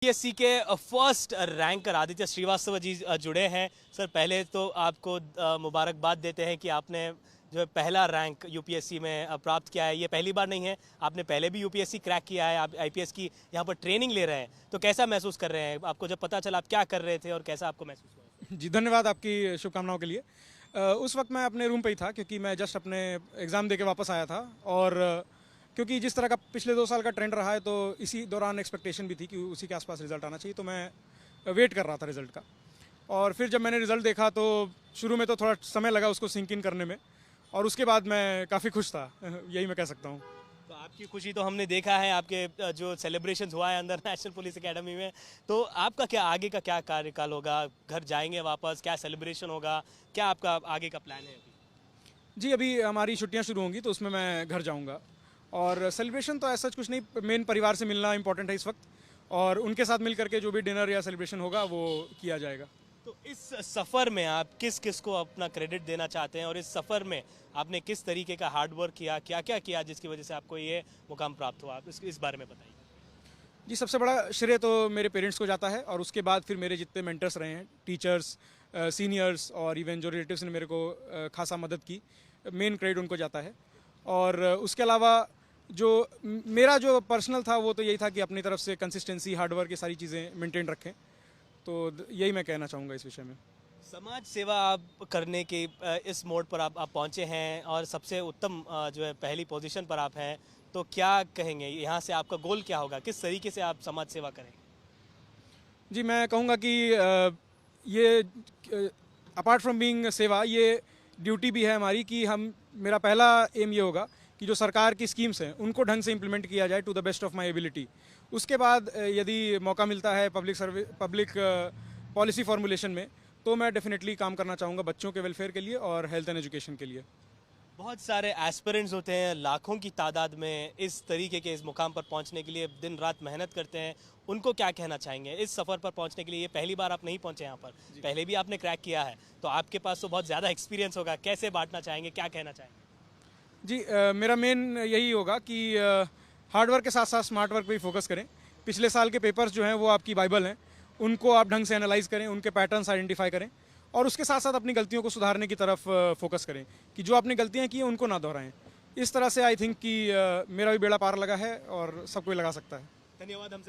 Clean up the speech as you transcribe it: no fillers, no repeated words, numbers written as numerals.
UPSC के first ranker Aditya Srivastava ji जुड़े हैं। सर, पहले तो आपको मुबारकबाद देते हैं कि आपने जो है पहला रैंक यूपीएससी में प्राप्त किया है। ये पहली बार नहीं है, आपने पहले भी यूपीएससी क्रैक किया है। आप आईपीएस की यहाँ पर ट्रेनिंग ले रहे हैं, तो कैसा महसूस कर रहे हैं? आपको जब पता चला आप क्या कर रहे थे और कैसा आपको महसूस हुआ? जी, धन्यवाद आपकी शुभकामनाओं के लिए। उस वक्त मैं अपने रूम पे ही था क्योंकि मैं जस्ट अपने एग्ज़ाम देके वापस आया था और क्योंकि जिस तरह का पिछले 2 साल का ट्रेंड रहा है तो इसी दौरान एक्सपेक्टेशन भी थी कि उसी के आसपास रिज़ल्ट आना चाहिए, तो मैं वेट कर रहा था रिज़ल्ट का। और फिर जब मैंने रिज़ल्ट देखा तो शुरू में तो थोड़ा समय लगा उसको सिंक इन करने में, और उसके बाद मैं काफ़ी खुश था। यही मैं कह सकता हूँ। तो आपकी खुशी तो हमने देखा है, आपके जो सेलिब्रेशंस हुआ है अंदर नेशनल पुलिस एकेडमी में। तो आपका क्या आगे का क्या कार्यकाल होगा? घर जाएंगे वापस? क्या सेलिब्रेशन होगा? क्या आपका आगे का प्लान है अभी? जी, अभी हमारी छुट्टियाँ शुरू होंगी तो उसमें मैं घर जाऊँगा, और सेलिब्रेशन तो ऐसा कुछ नहीं, मेन परिवार से मिलना इम्पोर्टेंट है इस वक्त, और उनके साथ मिल करके जो भी डिनर या सेलिब्रेशन होगा वो किया जाएगा। तो इस सफ़र में आप किस किस को अपना क्रेडिट देना चाहते हैं, और इस सफ़र में आपने किस तरीके का हार्ड वर्क किया, क्या क्या किया जिसकी वजह से आपको ये मुकाम प्राप्त हुआ? आप इस बारे में बताइए। जी, सबसे बड़ा श्रेय तो मेरे पेरेंट्स को जाता है, और उसके बाद फिर मेरे जितने मेंटर्स रहे हैं, टीचर्स, सीनियर्स और इवन जो रिलेटिव्स ने मेरे को खासा मदद की, मेन क्रेडिट उनको जाता है। और उसके अलावा जो मेरा जो पर्सनल था वो तो यही था कि अपनी तरफ से कंसिस्टेंसी, हार्ड वर्क, ये सारी चीज़ें मेंटेन रखें। तो यही मैं कहना चाहूँगा इस विषय में। समाज सेवा आप करने के इस मोड पर आप पहुंचे हैं, और सबसे उत्तम जो है पहली पोजीशन पर आप हैं। तो क्या कहेंगे, यहाँ से आपका गोल क्या होगा? किस तरीके से आप समाज सेवा करेंगे? जी, मैं कहूँगा कि ये अपार्ट फ्रॉम बीइंग सेवा, ये ड्यूटी भी है हमारी कि हम, मेरा पहला एम ये होगा कि जो सरकार की स्कीम्स हैं उनको ढंग से इम्प्लीमेंट किया जाए to the best of my ability. उसके बाद यदि मौका मिलता है पब्लिक पॉलिसी फॉर्मुलेशन में, तो मैं डेफिनेटली काम करना चाहूँगा बच्चों के वेलफेयर के लिए और हेल्थ एंड एजुकेशन के लिए। बहुत सारे एस्पिरेंट्स होते हैं, लाखों की तादाद में इस तरीके के इस मुकाम पर पहुंचने के लिए दिन रात मेहनत करते हैं। उनको क्या कहना चाहेंगे इस सफ़र पर पहुंचने के लिए? ये पहली बार आप नहीं पहुंचे यहाँ पर, पहले भी आपने क्रैक किया है, तो आपके पास तो बहुत ज़्यादा एक्सपीरियंस होगा। कैसे बांटना चाहेंगे, क्या कहना चाहेंगे? जी, मेरा मेन यही होगा कि हार्ड वर्क के साथ साथ स्मार्ट वर्क पे भी फोकस करें। पिछले साल के पेपर्स जो हैं वो आपकी बाइबल हैं, उनको आप ढंग से एनालाइज करें, उनके पैटर्न्स आइडेंटिफाई करें, और उसके साथ साथ अपनी गलतियों को सुधारने की तरफ फोकस करें कि जो आपने गलतियां की हैं उनको ना दोहराएं। इस तरह से आई थिंक कि मेरा भी बेड़ा पार लगा है और सबको ही लगा सकता है। धन्यवाद हमसे